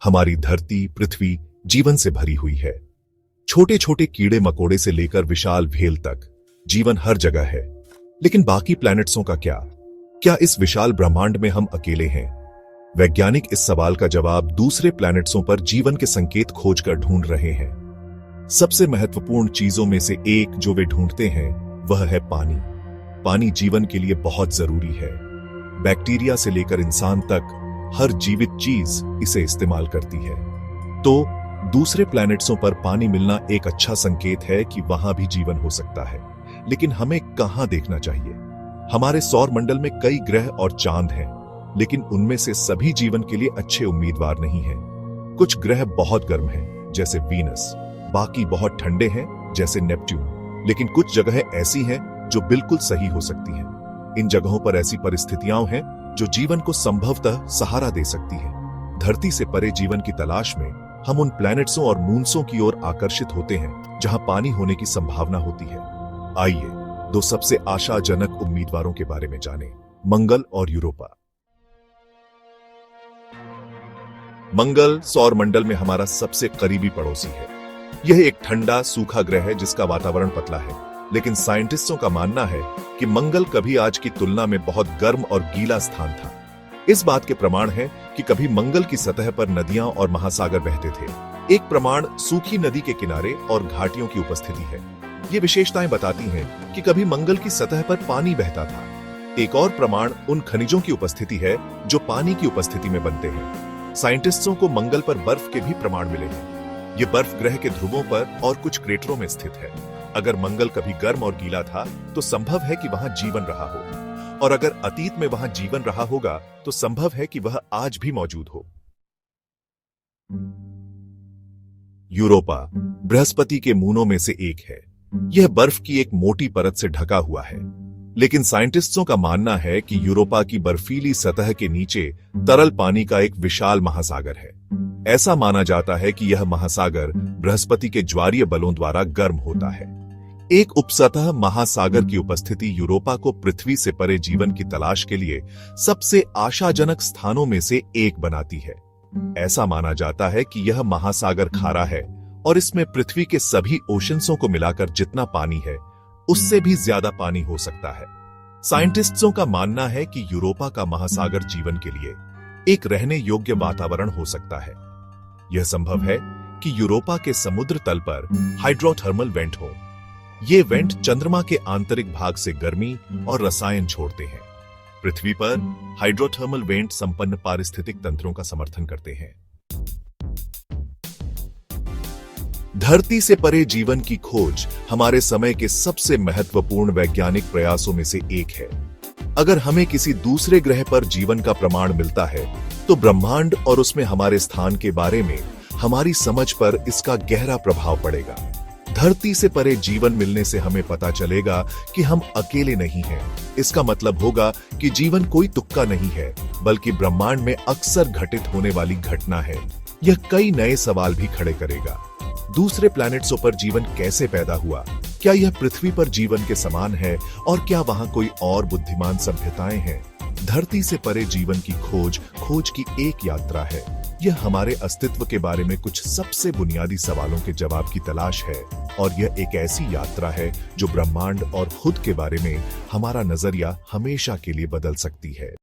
हमारी धरती पृथ्वी जीवन से भरी हुई है। छोटे छोटे कीड़े मकोड़े से लेकर विशाल भेल तक जीवन हर जगह है। लेकिन बाकी प्लैनेट्सों का क्या? क्या इस विशाल ब्रह्मांड में हम अकेले हैं? वैज्ञानिक इस सवाल का जवाब दूसरे प्लैनेट्सों पर जीवन के संकेत खोजकर ढूंढ रहे हैं। सबसे महत्वपूर्ण चीजों में से एक जो वे ढूंढते हैं वह है पानी। पानी जीवन के लिए बहुत जरूरी है। बैक्टीरिया से लेकर इंसान तक हर जीवित चीज इसे इस्तेमाल करती है। तो दूसरे प्लैनेट्सों पर पानी मिलना एक अच्छा संकेत है कि वहां भी जीवन हो सकता है। लेकिन हमें कहां देखना चाहिए? हमारे सौर मंडल में कई ग्रह और चांद हैं, लेकिन उनमें से सभी जीवन के लिए अच्छे उम्मीदवार नहीं हैं। कुछ ग्रह बहुत गर्म हैं, जैसे वीनस, बाकी बहुत ठंडे हैं, जैसे नेपट्यून। लेकिन कुछ जगहें ऐसी हैं जो बिल्कुल सही हो सकती हैं। इन जगहों पर ऐसी परिस्थितियां हैं जो जीवन को संभवतः सहारा दे सकती हैं। धरती से परे जीवन की तलाश में हम उन प्लैनेट्सों और मून्सों की ओर आकर्षित होते हैं जहां पानी होने की संभावना होती है। आइए दो सबसे आशाजनक उम्मीदवारों के बारे में जानें, मंगल और यूरोपा। मंगल सौर मंडल में हमारा सबसे करीबी पड़ोसी है। यह एक ठंडा सूखा ग्रह है जिसका वातावरण पतला है, लेकिन साइंटिस्टों का मानना है कि मंगल कभी आज की तुलना में बहुत गर्म और गीला स्थान था। इस बात के प्रमाण है कि कभी मंगल की सतह पर नदियां और महासागर बहते थे। एक प्रमाण सूखी नदी के किनारे और घाटियों की उपस्थिति है। ये विशेषताएं बताती हैं कि कभी मंगल की सतह पर पानी बहता था। एक और प्रमाण उन खनिजों की उपस्थिति है जो पानी की उपस्थिति में बनते हैं। साइंटिस्टों को मंगल पर बर्फ के भी प्रमाण मिले हैं। ये बर्फ ग्रह के ध्रुवों पर और कुछ क्रेटरों में स्थित है। अगर मंगल कभी गर्म और गीला था तो संभव है कि वहां जीवन रहा हो, और अगर अतीत में वहां जीवन रहा होगा तो संभव है कि वह आज भी मौजूद हो। यूरोपा बृहस्पति के मूनों में से एक है। यह बर्फ की एक मोटी परत से ढका हुआ है, लेकिन साइंटिस्टों का मानना है कि यूरोपा की बर्फीली सतह के नीचे तरल पानी का एक विशाल महासागर है। ऐसा माना जाता है कि यह महासागर बृहस्पति के ज्वारीय बलों द्वारा गर्म होता है। एक उपसतह महासागर की उपस्थिति यूरोपा को पृथ्वी से परे जीवन की तलाश के लिए सबसे आशाजनक स्थानों में से एक बनाती है। ऐसा माना जाता है कि यह महासागर खारा है और इसमें पृथ्वी के सभी ओशंसों को मिलाकर जितना पानी है उससे भी ज्यादा पानी हो सकता है। साइंटिस्टों का मानना है कि यूरोपा का महासागर जीवन के लिए एक रहने योग्य वातावरण हो सकता है। यह संभव है कि यूरोपा के समुद्र तल पर हाइड्रोथर्मल वेंट हो। ये वेंट चंद्रमा के आंतरिक भाग से गर्मी और रसायन छोड़ते हैं। पृथ्वी पर हाइड्रोथर्मल वेंट संपन्न पारिस्थितिक तंत्रों का समर्थन करते हैं। धरती से परे जीवन की खोज हमारे समय के सबसे महत्वपूर्ण वैज्ञानिक प्रयासों में से एक है। अगर हमें किसी दूसरे ग्रह पर जीवन का प्रमाण मिलता है तो ब्रह्मांड और उसमें हमारे स्थान के बारे में हमारी समझ पर इसका गहरा प्रभाव पड़ेगा। धरती से परे जीवन मिलने से हमें पता चलेगा कि हम अकेले नहीं हैं। इसका मतलब होगा कि जीवन कोई तुक्का नहीं है, बल्कि ब्रह्मांड में अक्सर घटित होने वाली घटना है। यह कई नए सवाल भी खड़े करेगा। दूसरे प्लैनेट्सों पर जीवन कैसे पैदा हुआ? क्या यह पृथ्वी पर जीवन के समान है? और क्या वहां कोई और बुद्धिमान सभ्यताएं हैं? धरती से परे जीवन की खोज की एक यात्रा है। यह हमारे अस्तित्व के बारे में कुछ सबसे बुनियादी सवालों के जवाब की तलाश है, और यह एक ऐसी यात्रा है जो ब्रह्मांड और खुद के बारे में हमारा नजरिया हमेशा के लिए बदल सकती है।